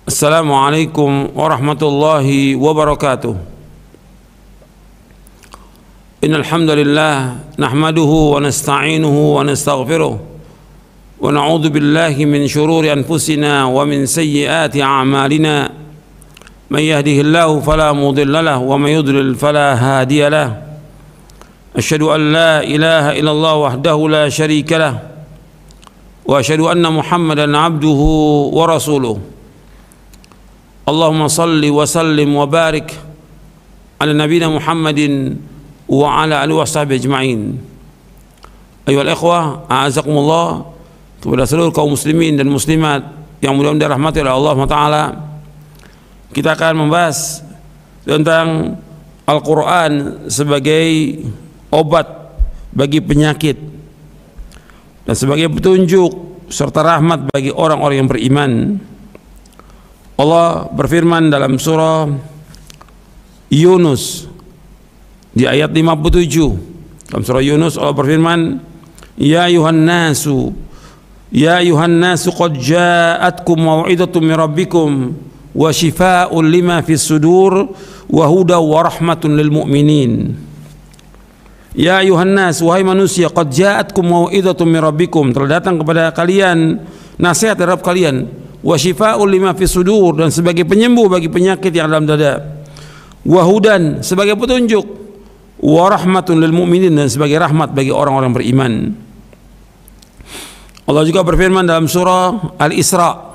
Assalamualaikum warahmatullahi wabarakatuh. Innal hamdalillah nahmaduhu wa nasta'inuhu wa nastaghfiruh wa na'udzu billahi min shururi anfusina wa min sayyiati a'malina. Man yahdihillahu fala mudilla lahu wa man yudlil fala hadiya lahu. Asyhadu an la ilaha illallah wahdahu la syarika lahu wa asyhadu anna Muhammadan abduhu wa rasuluh. Allahumma salli wa sallim wa barik ala nabiyina Muhammadin wa ala alihi wa sahbihi ajma'in. Ayyuhal ikhwah, a'azakumullah, kepada seluruh kaum muslimin dan muslimat yang mudah-mudahan dirahmati oleh Allah Ta'ala, kita akan membahas tentang Al-Quran sebagai obat bagi penyakit dan sebagai petunjuk serta rahmat bagi orang-orang yang beriman. Allah berfirman dalam surah Yunus di ayat 57. Dalam surah Yunus Allah berfirman, Ya ayuhan nasu qad ja'atkum mau'idatum min rabbikum wa shifaa'un lima fis sudur wa huda wa rahmatun lil mu'minin. Ya ayuhan nas, wahai manusia, qad ja'atkum mau'idatum min rabbikum, telah datang kepada kalian nasihat dari Rabb kalian, wa shifaa'un lima fis sudur, dan sebagai penyembuh bagi penyakit yang dalam dada, wa hudan, sebagai petunjuk, wa rahmatun lil mu'minin, dan sebagai rahmat bagi orang-orang beriman. Allah juga berfirman dalam surah Al-Isra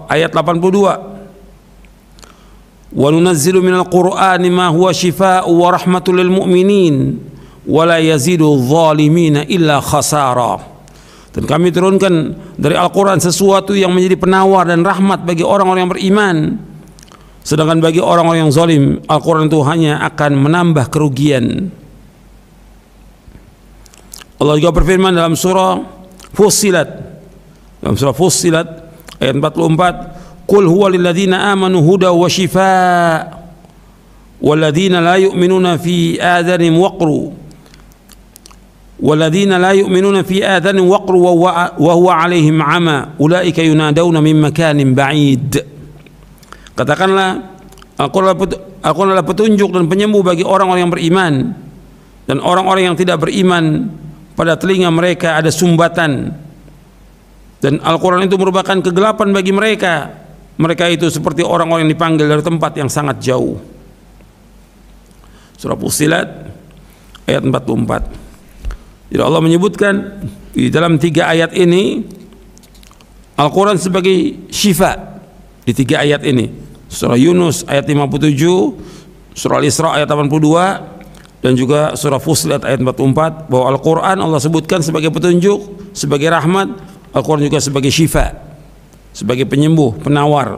ayat 82, wa nunazzilu minal qur'ani ma huwa shifaa'u wa rahmatun lil mu'minin wa la yazidu adh-dhalimina illa khasara. Dan kami turunkan dari Al-Quran sesuatu yang menjadi penawar dan rahmat bagi orang-orang yang beriman, sedangkan bagi orang-orang yang zalim Al-Quran itu hanya akan menambah kerugian. Allah juga berfirman dalam surah Fussilat ayat 44, Qul huwa lilladzina amanu huda wa shifaa walladzina la yu'minuna fi adhanihim waqru walladzina la yu'minuna fi adhanihim waqru wa huwa 'alaihim 'ama ulaika yunadawna min makanin ba'id. Katakanlah, Al-Quran adalah petunjuk dan penyembuh bagi orang-orang yang beriman, dan orang-orang yang tidak beriman pada telinga mereka ada sumbatan, dan Al-Quran itu merupakan kegelapan bagi mereka. Mereka itu seperti orang-orang yang dipanggil dari tempat yang sangat jauh. Surah Fussilat ayat 44. Jadi Allah menyebutkan di dalam 3 ayat ini Al-Quran sebagai syifa. Di 3 ayat ini, surah Yunus ayat 57, surah Al-Isra ayat 82, dan juga surah Fussilat ayat 44, bahwa Al-Quran Allah sebutkan sebagai petunjuk, sebagai rahmat. Al-Quran juga sebagai syifa, sebagai penyembuh, penawar.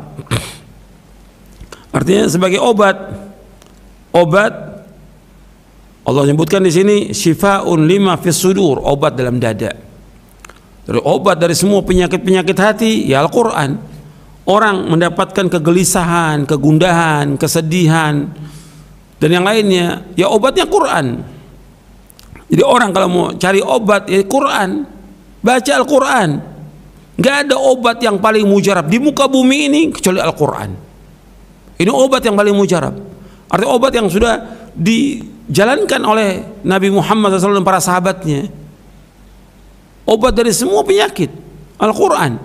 Artinya sebagai obat. Allah menyebutkan di sini syifaa'un lima fis sudur, obat dalam dada. Dari obat dari semua penyakit-penyakit hati ya Al-Quran. Orang mendapatkan kegelisahan, kegundahan, kesedihan, dan yang lainnya, ya obatnya Quran. Jadi orang kalau mau cari obat ya Quran, baca Al-Quran. Gak ada obat yang paling mujarab di muka bumi ini kecuali Al-Quran. Ini obat yang paling mujarab. Artinya obat yang sudah dijalankan oleh Nabi Muhammad SAW dan para sahabatnya. Obat dari semua penyakit Al-Quran.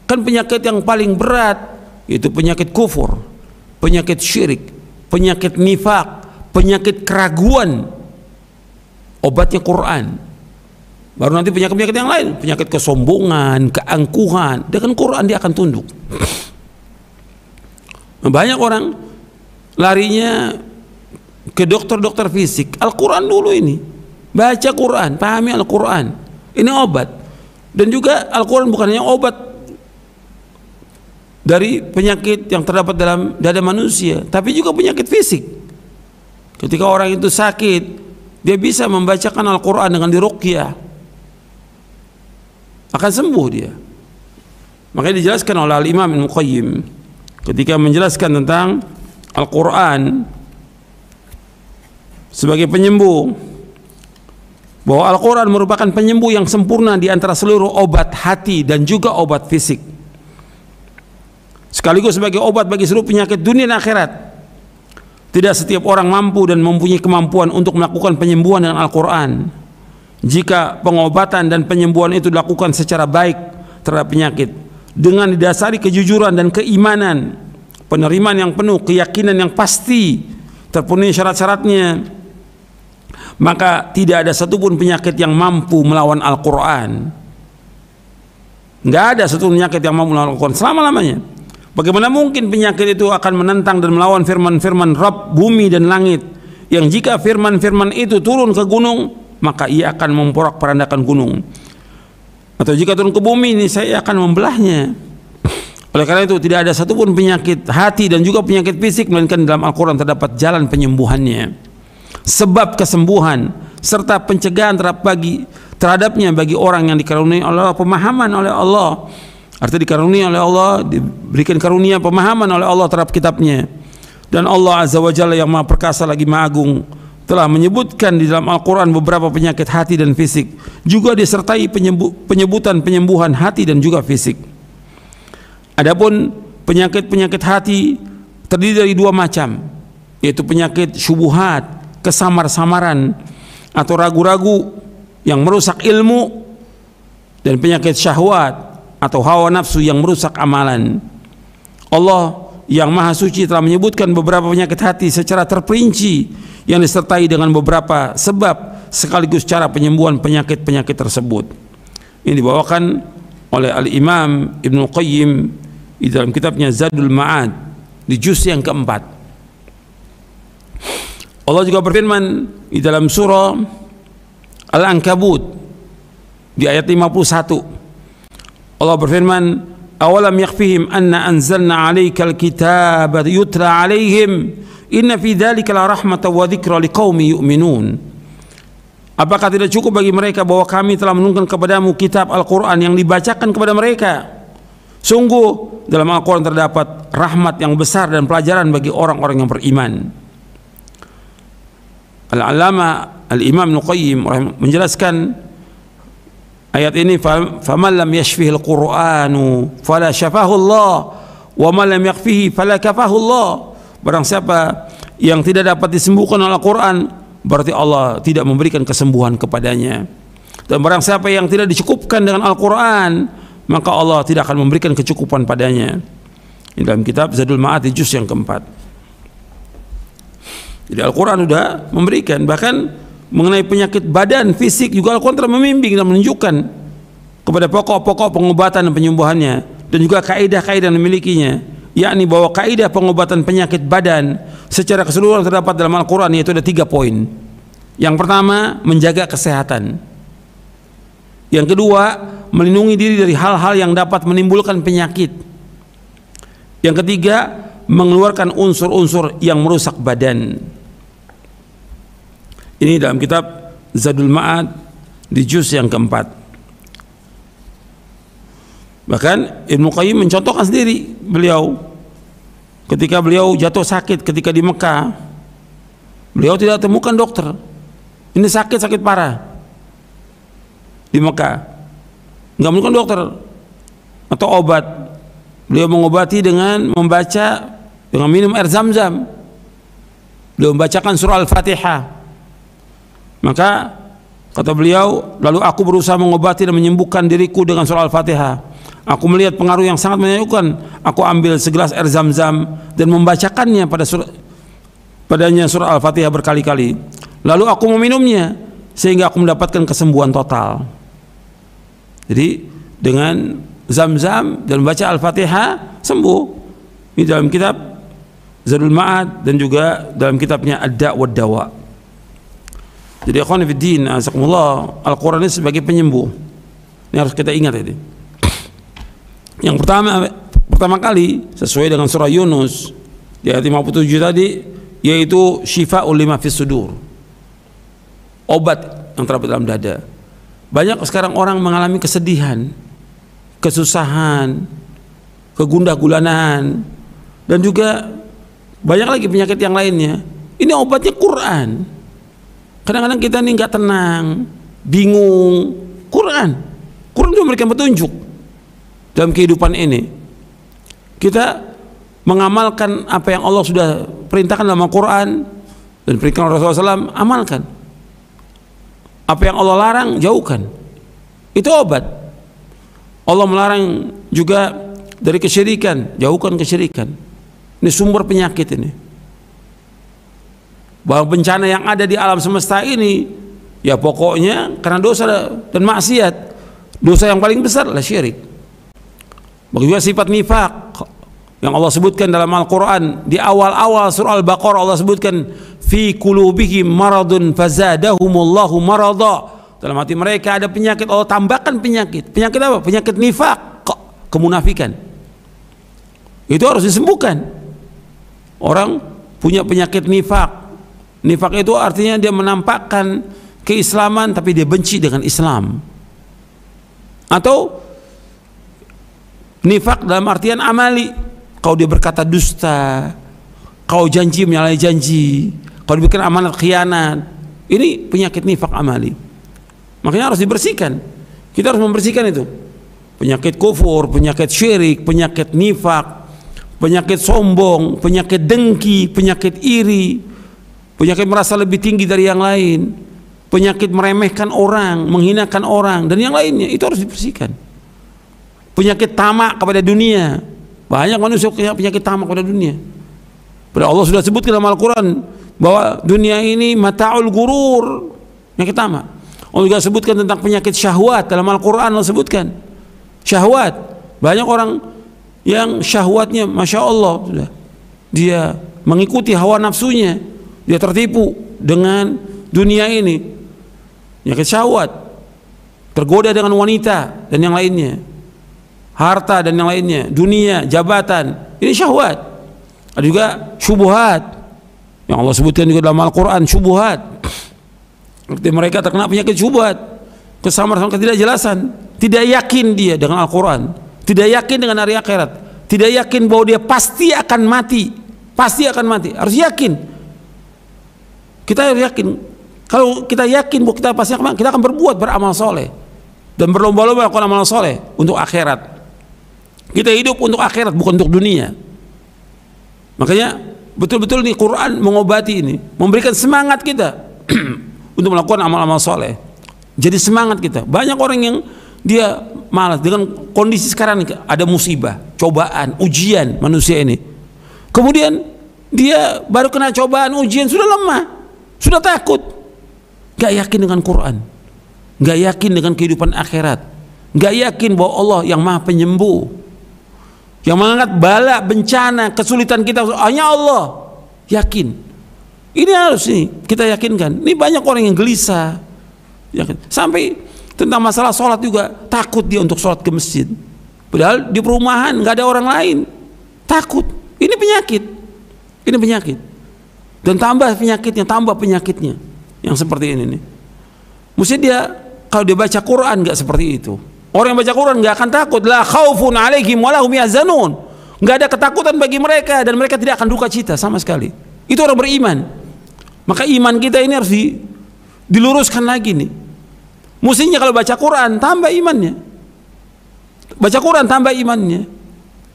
Kan penyakit yang paling berat itu penyakit kufur, penyakit syirik, penyakit nifak, penyakit keraguan. Obatnya Quran. Baru nanti penyakit-penyakit yang lain, penyakit kesombongan, keangkuhan, dengan Quran dia akan tunduk. Banyak orang larinya ke dokter-dokter fisik. Al-Quran dulu ini, baca Quran, pahami Al-Quran, ini obat. Dan juga Al-Quran bukan hanya obat dari penyakit yang terdapat dalam dada manusia, tapi juga penyakit fisik. Ketika orang itu sakit, dia bisa membacakan Al-Quran dengan diruqyah, akan sembuh dia. Makanya dijelaskan oleh Al-Imam Ibnu Qayyim ketika menjelaskan tentang Al-Quran sebagai penyembuh, bahwa Al-Quran merupakan penyembuh yang sempurna di antara seluruh obat hati dan juga obat fisik. sekaligus sebagai obat bagi seluruh penyakit dunia dan akhirat. Tidak setiap orang mampu dan mempunyai kemampuan untuk melakukan penyembuhan dengan Al-Quran. Jika pengobatan dan penyembuhan itu dilakukan secara baik terhadap penyakit, dengan didasari kejujuran dan keimanan, penerimaan yang penuh, keyakinan yang pasti, terpenuhi syarat-syaratnya, maka tidak ada satupun penyakit yang mampu melawan Al-Quran. Nggak ada satupun penyakit yang mampu melawan Al-Quran selama-lamanya. Bagaimana mungkin penyakit itu akan menentang dan melawan firman-firman Rabb bumi dan langit, yang jika firman-firman itu turun ke gunung, maka ia akan memporak-porandakan gunung, atau jika turun ke bumi ini saya akan membelahnya. Oleh karena itu tidak ada satupun penyakit hati dan juga penyakit fisik melainkan dalam Al-Quran terdapat jalan penyembuhannya, sebab kesembuhan serta pencegahan terhadapnya bagi orang yang dikaruniai oleh Allah pemahaman oleh Allah. Artinya dikaruniai oleh Allah, diberikan karunia pemahaman oleh Allah terhadap kitabnya. Dan Allah Azza wa Jalla yang Maha Perkasa lagi Maha Agung telah menyebutkan di dalam Al-Quran beberapa penyakit hati dan fisik, juga disertai penyebutan penyembuhan hati dan juga fisik. Adapun penyakit-penyakit hati terdiri dari dua macam, yaitu penyakit syubuhat, kesamar-samaran atau ragu-ragu yang merusak ilmu, dan penyakit syahwat atau hawa nafsu yang merusak amalan. Allah yang Maha Suci telah menyebutkan beberapa penyakit hati secara terperinci yang disertai dengan beberapa sebab sekaligus cara penyembuhan penyakit-penyakit tersebut. Ini dibawakan oleh Al-Imam Ibnu Qayyim di dalam kitabnya Zadul Ma'ad di juz yang keempat. Allah juga berfirman di dalam surah Al-Ankabut di ayat 51. Allah berfirman, awalam yakfihim anna anzalna 'alaikal kitaba yutla 'alaihim inna fi dzalika la rahmatan wa dzikra liqaumin yu'minun. Apakah tidak cukup bagi mereka bahwa kami telah menurunkan kepadamu kitab Al-Quran yang dibacakan kepada mereka? Sungguh dalam Al-Quran terdapat rahmat yang besar dan pelajaran bagi orang-orang yang beriman. Al-Allamah Al-Imam Ibnu Qayyim menjelaskan ayat ini, faman lam yashfihil Qur'anu fala syafahu Allah wa man lam yakfihi fala kafahu Allah. Barang siapa yang tidak dapat disembuhkan oleh Al-Quran, berarti Allah tidak memberikan kesembuhan kepadanya. Dan barang siapa yang tidak dicukupkan dengan Al-Quran, maka Allah tidak akan memberikan kecukupan padanya. Ini dalam kitab Zadul Ma'ad di juz yang keempat. Jadi Al-Quran sudah memberikan, bahkan mengenai penyakit badan, fisik juga Al-Quran telah membimbing dan menunjukkan kepada pokok-pokok pengobatan dan penyembuhannya, dan juga kaidah-kaidah yang memilikinya, yakni bahwa kaidah pengobatan penyakit badan secara keseluruhan terdapat dalam Al-Quran, yaitu ada 3 poin. Yang pertama, menjaga kesehatan. Yang kedua, melindungi diri dari hal-hal yang dapat menimbulkan penyakit. Yang ketiga, mengeluarkan unsur-unsur yang merusak badan. Ini dalam kitab Zadul Ma'ad di juz yang keempat. Bahkan Ibnu Qayyim mencontohkan sendiri, beliau ketika beliau jatuh sakit ketika di Mekah, beliau tidak temukan dokter. Ini sakit parah di Mekah, nggak menemukan dokter atau obat. Beliau mengobati dengan minum air Zam-Zam. Beliau membacakan surah Al-Fatihah. Maka kata beliau, lalu aku berusaha mengobati dan menyembuhkan diriku dengan surah Al-Fatihah. Aku melihat pengaruh yang sangat menyayangkan. Aku ambil segelas air Zam-Zam dan membacakannya padanya surah Al-Fatihah berkali-kali. Lalu aku meminumnya sehingga aku mendapatkan kesembuhan total. Jadi dengan Zam-Zam dan baca Al-Fatihah sembuh. Ini dalam kitab Zadul Ma'ad dan juga dalam kitabnya Ad-Da' wad Dawa. Jadi akhwan fiddin, azakumullah, Al-Quran ini sebagai penyembuh. Ini harus kita ingat ini. Yang pertama kali sesuai dengan surah Yunus di ayat 57 tadi, yaitu syifa'ul lima fis sudur, obat yang terdapat dalam dada. Banyak sekarang orang mengalami kesedihan, kesusahan, kegundah gulanan, dan juga banyak lagi penyakit yang lainnya. Ini obatnya Quran. Kadang-kadang kita ini nggak tenang, bingung. Quran itu memberikan petunjuk dalam kehidupan ini. Kita mengamalkan apa yang Allah sudah perintahkan dalam Al-Quran dan perintahkan Rasulullah SAW, amalkan. Apa yang Allah larang, jauhkan. Itu obat. Allah melarang juga dari kesyirikan, jauhkan kesyirikan. Ini sumber penyakit ini. Bahwa bencana yang ada di alam semesta ini, ya pokoknya karena dosa dan maksiat. Dosa yang paling besar adalah syirik. Begitu juga sifat nifaq yang Allah sebutkan dalam Al-Quran di awal-awal surah Al-Baqarah. Allah sebutkan fi qulubihim maradun fazadahumullahu marada. Dalam hati mereka ada penyakit, Allah tambahkan penyakit. Penyakit apa? Penyakit nifaq, kemunafikan. Itu harus disembuhkan. Orang punya penyakit nifaq. Nifaq itu artinya dia menampakkan keislaman tapi dia benci dengan Islam. Atau nifaq dalam artian amali. Kalau dia berkata dusta, kalau janji menyalahi janji, kalau dibikin amanat khianat, ini penyakit nifaq amali. Makanya harus dibersihkan. Kita harus membersihkan itu. Penyakit kufur, penyakit syirik, penyakit nifaq, penyakit sombong, penyakit dengki, penyakit iri, penyakit merasa lebih tinggi dari yang lain, penyakit meremehkan orang, menghinakan orang, dan yang lainnya. Itu harus dibersihkan. Penyakit tamak kepada dunia. Banyak manusia punya penyakit tamak kepada dunia. Padahal Allah sudah sebutkan dalam Al-Quran bahwa dunia ini mata'ul gurur, penyakit tamak. Allah juga sebutkan tentang penyakit syahwat dalam Al-Quran. Allah sebutkan syahwat. Banyak orang yang syahwatnya Masya Allah sudah, dia mengikuti hawa nafsunya, dia tertipu dengan dunia ini, penyakit syahwat, tergoda dengan wanita dan yang lainnya, harta dan yang lainnya, dunia, jabatan, ini syahwat. Ada juga syubhat yang Allah sebutkan juga dalam Al-Quran, syubhat. Seperti mereka terkena penyakit syubhat, kesamaan ketidakjelasan, tidak yakin dia dengan Al-Quran, tidak yakin dengan hari akhirat, tidak yakin bahwa dia pasti akan mati, pasti akan mati. Harus yakin. Kita harus yakin. Kalau kita yakin bahwa kita pasti akan mati, kita akan berbuat beramal soleh dan berlomba-lomba melakukan amal soleh untuk akhirat. Kita hidup untuk akhirat, bukan untuk dunia. Makanya betul-betul nih Quran mengobati ini, memberikan semangat kita untuk melakukan amal-amal soleh. Jadi semangat kita. Banyak orang yang dia malas dengan kondisi sekarang, ada musibah, cobaan, ujian manusia ini. Kemudian dia baru kena cobaan, ujian, sudah lemah, sudah takut, gak yakin dengan Quran, gak yakin dengan kehidupan akhirat, gak yakin bahwa Allah yang maha penyembuh, yang mengangkat bala, bencana, kesulitan kita hanya Allah. Yakin. Ini harus nih kita yakinkan. Ini banyak orang yang gelisah, sampai tentang masalah sholat juga takut dia untuk sholat ke masjid. Padahal di perumahan nggak ada orang lain, takut. Ini penyakit, ini penyakit. Dan tambah penyakitnya yang seperti ini nih. Mesti dia kalau dia baca Quran nggak seperti itu. Orang yang baca Quran nggak akan takut. La khaufun alaihim walahum yahzanun. Nggak ada ketakutan bagi mereka dan mereka tidak akan duka cita sama sekali. Itu orang beriman. Maka iman kita ini harus diluruskan lagi nih. Mestinya kalau baca Quran tambah imannya, baca Quran tambah imannya.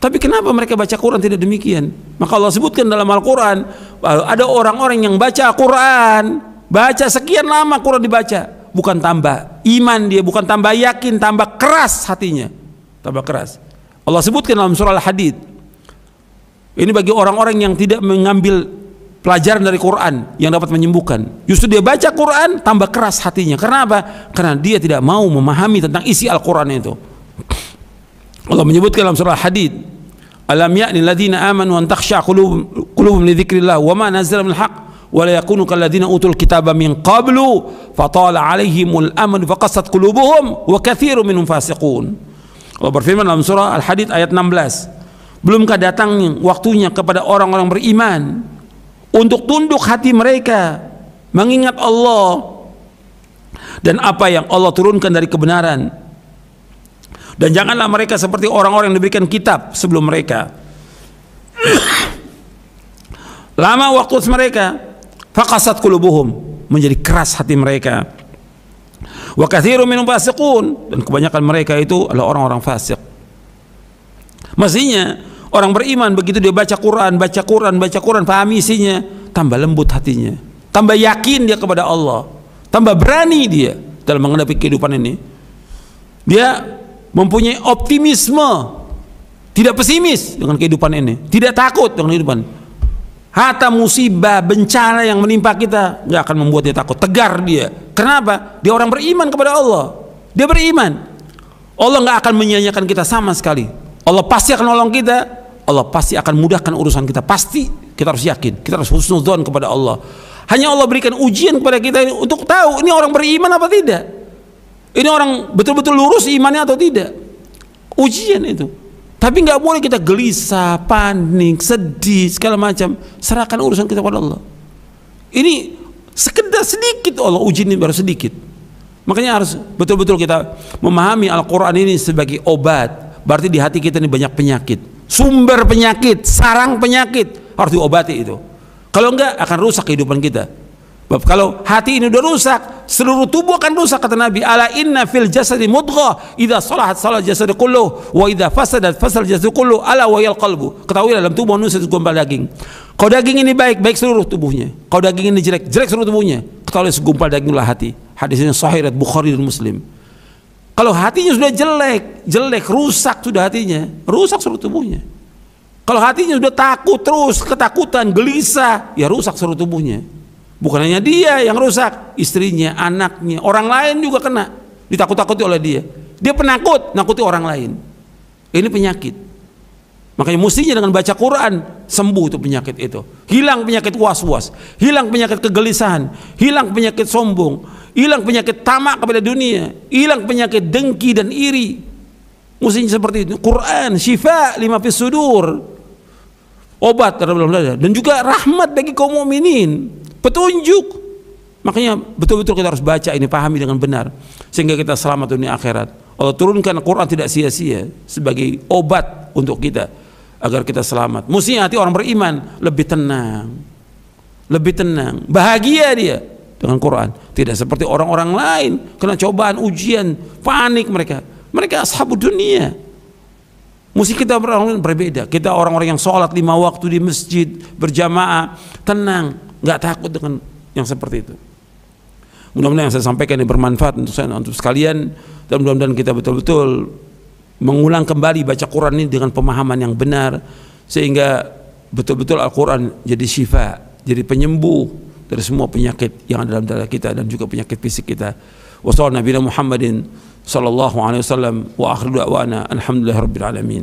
Tapi kenapa mereka baca Quran tidak demikian? Maka Allah sebutkan dalam Al-Quran ada orang-orang yang baca Quran, baca sekian lama Quran dibaca, bukan tambah iman dia, bukan tambah yakin, tambah keras hatinya, tambah keras. Allah sebutkan dalam surah Al-Hadid. Ini bagi orang-orang yang tidak mengambil pelajaran dari Quran yang dapat menyembuhkan. Justru dia baca Quran tambah keras hatinya. Karena apa? Karena dia tidak mau memahami tentang isi Al-Quran itu. Allah menyebutkan dalam surah Al-Hadid, alam ya'ni alladziina aamanu an takhsha'a qulubuhum li dzikrillah wa ma nazzala minal haqq wa la yakunu kalladziina utul kitaba min qablu fatala 'alaihimul amadu faqassat qulubuhum wa katsirun minhum fasiqun. Allah berfirman dalam surah Al-Hadid ayat 16, belumkah datangnya waktunya kepada orang-orang beriman untuk tunduk hati mereka mengingat Allah dan apa yang Allah turunkan dari kebenaran, dan janganlah mereka seperti orang-orang yang diberikan kitab sebelum mereka. Lama waktu mereka, faqasat qulubuhum, menjadi keras hati mereka, wa katsirun minhum fasiqun, dan kebanyakan mereka itu adalah orang-orang fasik. Mestinya Orang beriman begitu dia baca Quran, pahami isinya, tambah lembut hatinya, tambah yakin dia kepada Allah, tambah berani dia dalam menghadapi kehidupan ini. Dia mempunyai optimisme, tidak pesimis dengan kehidupan ini, tidak takut dengan kehidupan. Hatta musibah, bencana yang menimpa kita nggak akan membuat dia takut, tegar dia. Kenapa? Dia orang beriman kepada Allah. Dia beriman. Allah nggak akan menyia-nyiakan kita sama sekali. Allah pasti akan nolong kita. Allah pasti akan mudahkan urusan kita. Pasti. Kita harus yakin. Kita harus husnudzon kepada Allah. Hanya Allah berikan ujian kepada kita untuk tahu ini orang beriman apa tidak. Ini orang betul-betul lurus imannya atau tidak. Ujian itu. Tapi nggak boleh kita gelisah, panik, sedih, segala macam. Serahkan urusan kita kepada Allah. Ini sekedar sedikit Allah uji ini, baru sedikit. Makanya harus betul-betul kita memahami Al-Quran ini sebagai obat. Berarti di hati kita ini banyak penyakit, sumber penyakit, sarang penyakit, harus diobati itu. Kalau enggak akan rusak kehidupan kita. Kalau hati ini udah rusak, seluruh tubuh akan rusak, kata Nabi. Ala inna fil jasadi mudghah, idza salahat salah jasad kulluh, wa idza fasadat fasal jasad kulluh, ala wa yal qalbu. Ketahui dalam tubuh manusia segumpal daging. Kalau daging ini baik, baik seluruh tubuhnya. Kalau daging ini jelek, jelek seluruh tubuhnya. Ketahui segumpal daginglah hati. Hadisnya sahih riwayat Bukhari dan Muslim. Kalau hatinya sudah jelek, jelek, rusak sudah hatinya, rusak seluruh tubuhnya. Kalau hatinya sudah takut terus, ketakutan, gelisah, ya rusak seluruh tubuhnya. Bukan hanya dia yang rusak, istrinya, anaknya, orang lain juga kena, ditakut-takuti oleh dia. Dia penakut, nakuti orang lain. Ini penyakit. Makanya mestinya dengan baca Quran sembuh itu penyakit itu. Hilang penyakit was-was, hilang penyakit kegelisahan, hilang penyakit sombong, hilang penyakit tamak kepada dunia, hilang penyakit dengki dan iri. Mestinya seperti itu. Quran syifa lima fis sudur, obat terhadap dalam dada, dan juga rahmat bagi kaum mukminin, petunjuk. Makanya betul-betul kita harus baca ini, pahami dengan benar, sehingga kita selamat dunia akhirat. Allah turunkan Quran tidak sia-sia sebagai obat untuk kita agar kita selamat. Mestinya hati orang beriman lebih tenang, lebih tenang, bahagia dia dengan Quran. Tidak seperti orang-orang lain kena cobaan, ujian, panik mereka. Mereka ashabud dunia. Mesti kita berbeda. Kita orang-orang yang sholat 5 waktu di masjid berjamaah, tenang, nggak takut dengan yang seperti itu. Mudah-mudahan yang saya sampaikan ini bermanfaat untuk saya, untuk sekalian, dan mudah-mudahan kita betul-betul mengulang kembali baca Quran ini dengan pemahaman yang benar, sehingga betul-betul Al-Quran jadi syifa, jadi penyembuh dari semua penyakit yang ada dalam dada kita dan juga penyakit fisik kita. Wassallallahu Nabi Muhammadin sallallahu alaihi wasallam wa akhiru da'wana alhamdulillahirabbil alamin.